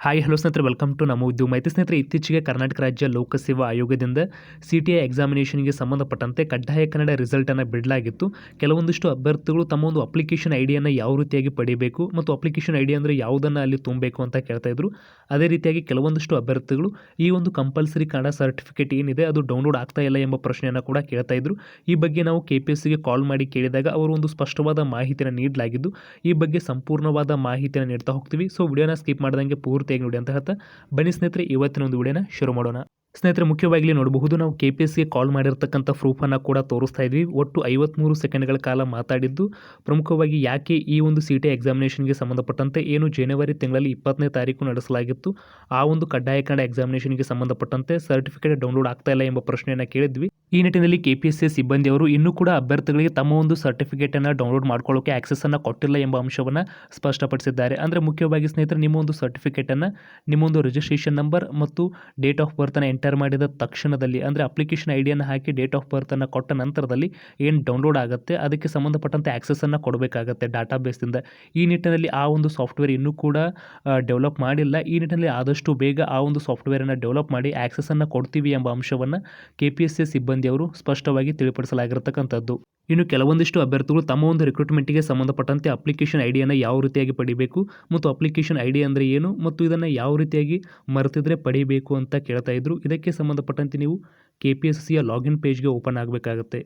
Hi hello ಸ್ನೇಹಿತರೆ, welcome to ನಮ್ಮ ಉದ್ಯೋಗ ಮಾಹಿತಿ. ಸ್ನೇಹಿತರೆ, ಇತ್ತೀಚೆಗೆ ಕರ್ನಾಟಕ ರಾಜ್ಯ ಲೋಕಸೇವಾ ಆಯೋಗದಿಂದ CTI ಎಕ್ಸಾಮಿನೇಷನ್ಗೆ ಸಂಬಂಧಪಟ್ಟಂತೆ ಕಡ್ಡಾಯ ಕನ್ನಡ ರಿಸಲ್ಟನ್ನು ಬಿಡಲಾಗಿತ್ತು. ಕೆಲವೊಂದಿಷ್ಟು ಅಭ್ಯರ್ಥಿಗಳು ತಮ್ಮ ಒಂದು ಅಪ್ಲಿಕೇಶನ್ ಐಡಿಯನ್ನು ಯಾವ ರೀತಿಯಾಗಿ ಪಡಿಬೇಕು ಮತ್ತು ಅಪ್ಲಿಕೇಶನ್ ಐಡಿ ಅಂದರೆ ಯಾವುದನ್ನು ಅಲ್ಲಿ ತುಂಬಬೇಕು ಅಂತ ಕೇಳ್ತಾ ಇದ್ರು. ಅದೇ ರೀತಿಯಾಗಿ ಕೆಲವೊಂದಿಷ್ಟು ಅಭ್ಯರ್ಥಿಗಳು ಈ ಒಂದು ಕಂಪಲ್ಸರಿ ಕನ್ನಡ ಸರ್ಟಿಫಿಕೇಟ್ ಏನಿದೆ ಅದು ಡೌನ್ಲೋಡ್ ಆಗ್ತಾ ಇಲ್ಲ ಎಂಬ ಪ್ರಶ್ನೆಯನ್ನು ಕೂಡ ಕೇಳ್ತಾ ಇದ್ರು. ಈ ಬಗ್ಗೆ ನಾವು KPSCಗೆ ಕಾಲ್ ಮಾಡಿ ಕೇಳಿದಾಗ ಅವರು ಒಂದು ಸ್ಪಷ್ಟವಾದ ಮಾಹಿತಿಯನ್ನು ನೀಡಲಾಗಿದ್ದು, ಈ ಬಗ್ಗೆ ಸಂಪೂರ್ಣವಾದ ಮಾಹಿತಿಯನ್ನು ನೀಡ್ತಾ ಹೋಗ್ತೀವಿ. ಸೊ ವಿಡಿಯೋನ ಸ್ಕಿಪ್ ಮಾಡ್ದಂಗೆ ಪೂರ್ತಿಯಾಗಿ ನೋಡಿ ಅಂತ ಹೇಳ್ತಾ ಬನ್ನಿ ಸ್ನೇಹಿತರೆ, ಇವತ್ತಿನ ಒಂದು ವಿಡಿಯೋನ ಶುರು ಮಾಡೋಣ. ಸ್ನೇಹಿತರೆ, ಮುಖ್ಯವಾಗಿ ನೋಡಬಹುದು, ನಾವು KPSCಗೆ ಕಾಲ್ ಮಾಡಿರ್ತಕ್ಕಂಥ ಪ್ರೂಫನ್ನು ಕೂಡ ತೋರಿಸ್ತಾ ಇದ್ವಿ. ಒಟ್ಟು 53 ಸೆಕೆಂಡ್ಗಳ ಕಾಲ ಮಾತಾಡಿದ್ದು. ಪ್ರಮುಖವಾಗಿ ಯಾಕೆ ಈ ಒಂದು CTI ಎಕ್ಸಾಮಿನೇಷನ್ಗೆ ಸಂಬಂಧಪಟ್ಟಂತೆ ಏನು ಜನವರಿ ತಿಂಗಳಲ್ಲಿ 20ನೇ ತಾರೀಕು ನಡೆಸಲಾಗಿತ್ತು, ಆ ಒಂದು ಕಡ್ಡಾಯ ಕನ್ನಡ ಎಕ್ಸಾಮಿನೇಷನ್ಗೆ ಸಂಬಂಧಪಟ್ಟಂತೆ ಸರ್ಟಿಫಿಕೇಟ್ ಡೌನ್ಲೋಡ್ ಆಗ್ತಾ ಇಲ್ಲ ಎಂಬ ಪ್ರಶ್ನೆಯನ್ನು ಕೇಳಿದ್ವಿ. ಈ ನಿಟ್ಟಿನಲ್ಲಿ KPSC ಸಿಬ್ಬಂದಿಯವರು ಇನ್ನೂ ಕೂಡ ಅಭ್ಯರ್ಥಿಗಳಿಗೆ ತಮ್ಮ ಒಂದು ಸರ್ಟಿಫಿಕೇಟನ್ನು ಡೌನ್ಲೋಡ್ ಮಾಡ್ಕೊಳ್ಳೋಕೆ ಆಕ್ಸೆಸ್ಸನ್ನು ಕೊಟ್ಟಿಲ್ಲ ಎಂಬ ಅಂಶವನ್ನು ಸ್ಪಷ್ಟಪಡಿಸಿದ್ದಾರೆ. ಅಂದರೆ ಮುಖ್ಯವಾಗಿ ಸ್ನೇಹಿತರೆ, ನಿಮ್ಮ ಒಂದು ಸರ್ಟಿಫಿಕೇಟನ್ನು ನಿಮ್ಮ ಒಂದು ರಿಜಿಸ್ಟ್ರೇಷನ್ ನಂಬರ್ ಮತ್ತು ಡೇಟ್ ಆಫ್ ಬರ್ತನ್ನು ಎಂಟರ್ ಮಾಡಿದ ತಕ್ಷಣದಲ್ಲಿ, ಅಂದರೆ ಅಪ್ಲಿಕೇಶನ್ ಐಡಿಯನ್ನು ಹಾಕಿ ಡೇಟ್ ಆಫ್ ಬರ್ತನ್ನು ಕೊಟ್ಟ ನಂತರದಲ್ಲಿ ಏನು ಡೌನ್ಲೋಡ್ ಆಗುತ್ತೆ ಅದಕ್ಕೆ ಸಂಬಂಧಪಟ್ಟಂತೆ ಆಕ್ಸೆಸ್ಸನ್ನು ಕೊಡಬೇಕಾಗತ್ತೆ ಡಾಟಾಬೇಸ್ದಿಂದ. ಈ ನಿಟ್ಟಿನಲ್ಲಿ ಆ ಒಂದು ಸಾಫ್ಟ್ವೇರ್ ಇನ್ನೂ ಕೂಡ ಡೆವಲಪ್ ಮಾಡಿಲ್ಲ. ಈ ನಿಟ್ಟಿನಲ್ಲಿ ಆದಷ್ಟು ಬೇಗ ಆ ಒಂದು ಸಾಫ್ಟ್ವೇರನ್ನು ಡೆವಲಪ್ ಮಾಡಿ ಆಕ್ಸೆಸ್ಸನ್ನು ಕೊಡ್ತೀವಿ ಎಂಬ ಅಂಶವನ್ನು KPSC ಸಿಬ್ಬಂದಿಯವರು ಸ್ಪಷ್ಟವಾಗಿ ತಿಳಿಪಡಿಸಲಾಗಿರತಕ್ಕಂಥದ್ದು. ಇನ್ನು ಕೆಲವೊಂದಿಷ್ಟು ಅಭ್ಯರ್ಥಿಗಳು ತಮ್ಮ ಒಂದು ರಿಕ್ರೂಟ್ಮೆಂಟ್ಗೆ ಸಂಬಂಧಪಟ್ಟಂತೆ ಅಪ್ಲಿಕೇಶನ್ ಐಡಿಯನ್ನು ಯಾವ ರೀತಿಯಾಗಿ ಪಡಿಬೇಕು ಮತ್ತು ಅಪ್ಲಿಕೇಶನ್ ಐಡಿ ಅಂದರೆ ಏನು ಮತ್ತು ಇದನ್ನು ಯಾವ ರೀತಿಯಾಗಿ ಮರೆತಿದ್ರೆ ಪಡಿಬೇಕು ಅಂತ ಕೇಳ್ತಾ ಇದ್ರು. ಇದಕ್ಕೆ ಸಂಬಂಧಪಟ್ಟಂತೆ ನೀವು KPSCಯ ಲಾಗಿನ್ ಪೇಜ್ಗೆ ಓಪನ್ ಆಗಬೇಕಾಗತ್ತೆ.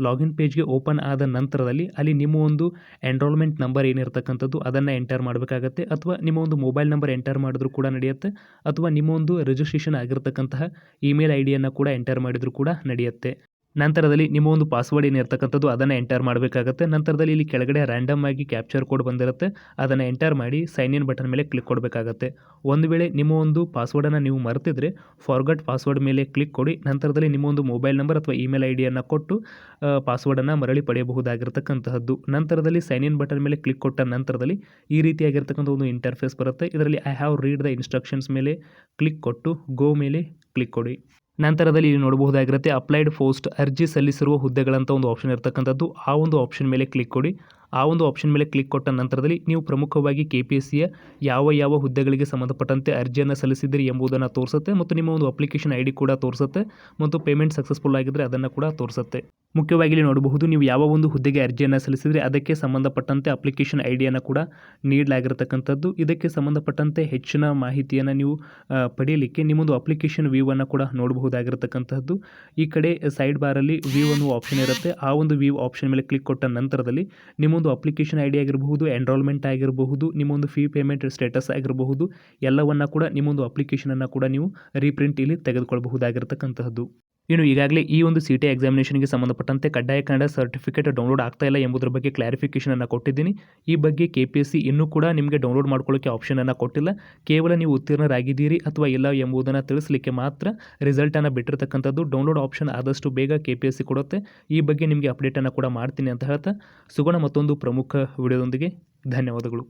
ಲಾಗಿನ್ ಪೇಜ್ಗೆ ಓಪನ್ ಆದ ನಂತರದಲ್ಲಿ ಅಲ್ಲಿ ನಿಮ್ಮ ಒಂದು ಎನ್ರೋಲ್ಮೆಂಟ್ ನಂಬರ್ ಏನಿರ್ತಕ್ಕಂಥದ್ದು ಅದನ್ನು ಎಂಟರ್ ಮಾಡಬೇಕಾಗತ್ತೆ, ಅಥವಾ ನಿಮ್ಮ ಒಂದು ಮೊಬೈಲ್ ನಂಬರ್ ಎಂಟರ್ ಮಾಡಿದ್ರು ಕೂಡ ನಡೆಯುತ್ತೆ, ಅಥವಾ ನಿಮ್ಮ ಒಂದು ರಿಜಿಸ್ಟ್ರೇಷನ್ ಆಗಿರ್ತಕ್ಕಂತಹ ಇಮೇಲ್ ಐಡಿಯನ್ನು ಕೂಡ ಎಂಟರ್ ಮಾಡಿದ್ರು ಕೂಡ ನಡೆಯುತ್ತೆ. ನಂತರದಲ್ಲಿ ನಿಮ್ಮ ಒಂದು ಪಾಸ್ವರ್ಡ್ ಏನಿರ್ತಕ್ಕಂಥದ್ದು ಅದನ್ನು ಎಂಟರ್ ಮಾಡಬೇಕಾಗತ್ತೆ. ನಂತರದಲ್ಲಿ ಇಲ್ಲಿ ಕೆಳಗಡೆ ರ್ಯಾಂಡಮ್ ಆಗಿ ಕ್ಯಾಪ್ಚರ್ ಕೋಡ್ ಬಂದಿರುತ್ತೆ, ಅದನ್ನು ಎಂಟರ್ ಮಾಡಿ ಸೈನ್ ಇನ್ ಬಟನ್ ಮೇಲೆ ಕ್ಲಿಕ್ ಕೊಡಬೇಕಾಗತ್ತೆ. ಒಂದು ವೇಳೆ ನಿಮ್ಮ ಒಂದು ಪಾಸ್ವರ್ಡನ್ನು ನೀವು ಮರೆತಿದ್ರೆ ಫಾರ್ಗಟ್ ಪಾಸ್ವರ್ಡ್ ಮೇಲೆ ಕ್ಲಿಕ್ ಕೊಡಿ. ನಂತರದಲ್ಲಿ ನಿಮ್ಮ ಒಂದು ಮೊಬೈಲ್ ನಂಬರ್ ಅಥವಾ ಇಮೇಲ್ ಐಡಿಯನ್ನು ಕೊಟ್ಟು ಪಾಸ್ವರ್ಡನ್ನು ಮರಳಿ ಪಡೆಯಬಹುದಾಗಿರ್ತಕ್ಕಂತಹದ್ದು. ನಂತರದಲ್ಲಿ ಸೈನ್ ಇನ್ ಬಟನ್ ಮೇಲೆ ಕ್ಲಿಕ್ ಕೊಟ್ಟ ನಂತರದಲ್ಲಿ ಈ ರೀತಿಯಾಗಿರ್ತಕ್ಕಂಥ ಒಂದು ಇಂಟರ್ಫೇಸ್ ಬರುತ್ತೆ. ಇದರಲ್ಲಿ I have read the instructions ಮೇಲೆ ಕ್ಲಿಕ್ ಕೊಟ್ಟು ಗೋ ಮೇಲೆ ಕ್ಲಿಕ್ ಕೊಡಿ. ನಂತರದಲ್ಲಿ ಇಲ್ಲಿ ನೋಡಬಹುದಾಗಿರುತ್ತೆ ಅಪ್ಲೈಡ್ ಪೋಸ್ಟ್, ಅರ್ಜಿ ಸಲ್ಲಿಸಿರುವ ಹುದ್ದೆಗಳಂತ ಒಂದು ಆಪ್ಷನ್ ಇರತಕ್ಕಂಥದ್ದು. ಆ ಒಂದು ಆಪ್ಷನ್ ಮೇಲೆ ಕ್ಲಿಕ್ ಕೊಡಿ. ಆ ಒಂದು ಆಪ್ಷನ್ ಮೇಲೆ ಕ್ಲಿಕ್ ಕೊಟ್ಟ ನಂತರದಲ್ಲಿ ನೀವು ಪ್ರಮುಖವಾಗಿ KPSCಯ ಯಾವ ಹುದ್ದೆಗಳಿಗೆ ಸಂಬಂಧಪಟ್ಟಂತೆ ಅರ್ಜಿಯನ್ನು ಸಲ್ಲಿಸಿದಿರಿ ಎಂಬುದನ್ನು ತೋರಿಸುತ್ತೆ, ಮತ್ತು ನಿಮ್ಮ ಒಂದು ಅಪ್ಲಿಕೇಶನ್ ID ಕೂಡ ತೋರಿಸುತ್ತೆ, ಮತ್ತು ಪೇಮೆಂಟ್ ಸಕ್ಸಸ್ಫುಲ್ ಆಗಿದ್ದರೆ ಅದನ್ನು ಕೂಡ ತೋರಿಸುತ್ತೆ. ಮುಖ್ಯವಾಗಿ ಇಲ್ಲಿ ನೋಡಬಹುದು, ನೀವು ಯಾವ ಒಂದು ಹುದ್ದೆಗೆ ಅರ್ಜಿಯನ್ನು ಸಲ್ಲಿಸಿದರೆ ಅದಕ್ಕೆ ಸಂಬಂಧಪಟ್ಟಂತೆ ಅಪ್ಲಿಕೇಶನ್ ಐಡಿಯನ್ನು ಕೂಡ ನೀಡಲಾಗಿರತಕ್ಕಂಥದ್ದು. ಇದಕ್ಕೆ ಸಂಬಂಧಪಟ್ಟಂತೆ ಹೆಚ್ಚಿನ ಮಾಹಿತಿಯನ್ನು ನೀವು ಪಡೆಯಲಿಕ್ಕೆ ನಿಮ್ಮೊಂದು ಅಪ್ಲಿಕೇಶನ್ ವ್ಯೂವನ್ನು ಕೂಡ ನೋಡಬಹುದಾಗಿರತಕ್ಕಂಥದ್ದು. ಈ ಕಡೆ ಸೈಡ್ ಬಾರಲ್ಲಿ ವ್ಯೂ ಅನ್ನುವ ಆಪ್ಷನ್ ಇರುತ್ತೆ. ಆ ಒಂದು ವ್ಯೂ ಆಪ್ಷನ್ ಮೇಲೆ ಕ್ಲಿಕ್ ಕೊಟ್ಟ ನಂತರದಲ್ಲಿ ನಿಮ್ಮೊಂದು ಅಪ್ಲಿಕೇಶನ್ ID ಆಗಿರಬಹುದು, ಎನ್ರೋಲ್ಮೆಂಟ್ ಆಗಿರಬಹುದು, ನಿಮ್ಮೊಂದು ಫೀ ಪೇಮೆಂಟ್ ಸ್ಟೇಟಸ್ ಆಗಿರಬಹುದು, ಎಲ್ಲವನ್ನ ಕೂಡ ನಿಮ್ಮೊಂದು ಅಪ್ಲಿಕೇಶನನ್ನು ಕೂಡ ನೀವು ರೀಪ್ರಿಂಟ್ ಇಲ್ಲಿ ತೆಗೆದುಕೊಳ್ಳಬಹುದಾಗಿರತಕ್ಕಂತಹದ್ದು. ಇನ್ನು ಈಗಾಗಲೇ ಈ ಒಂದು CTI ಎಕ್ಸಾಮಿನೇಷನ್ಗೆ ಸಂಬಂಧಪಟ್ಟಂತೆ ಕಡ್ಡಾಯ ಕನ್ನಡ ಸರ್ಟಿಫಿಕೇಟ್ ಡೌನ್ಲೋಡ್ ಆಗ್ತಾ ಇಲ್ಲ ಎಂಬುದರ ಬಗ್ಗೆ ಕ್ಲಾರಿಫಿಕೇಷನನ್ನು ಕೊಟ್ಟಿದ್ದೀನಿ. ಈ ಬಗ್ಗೆ KPSC ಇನ್ನೂ ಕೂಡ ನಿಮಗೆ ಡೌನ್ಲೋಡ್ ಮಾಡ್ಕೊಳ್ಳೋಕ್ಕೆ ಆಪ್ಷನನ್ನು ಕೊಟ್ಟಿಲ್ಲ. ಕೇವಲ ನೀವು ಉತ್ತೀರ್ಣರಾಗಿದ್ದೀರಿ ಅಥವಾ ಇಲ್ಲ ಎಂಬುದನ್ನು ತಿಳಿಸಲಿಕ್ಕೆ ಮಾತ್ರ ರಿಸಲ್ಟನ್ನು ಬಿಟ್ಟಿರ್ತಕ್ಕಂಥದ್ದು. ಡೌನ್ಲೋಡ್ ಆಪ್ಷನ್ ಆದಷ್ಟು ಬೇಗ KPSC ಕೊಡುತ್ತೆ. ಈ ಬಗ್ಗೆ ನಿಮಗೆ ಅಪ್ಡೇಟನ್ನು ಕೂಡ ಮಾಡ್ತೀನಿ ಅಂತ ಹೇಳ್ತಾ ಸಿಗೋಣ ಮತ್ತೊಂದು ಪ್ರಮುಖ ವಿಡಿಯೋದೊಂದಿಗೆ. ಧನ್ಯವಾದಗಳು.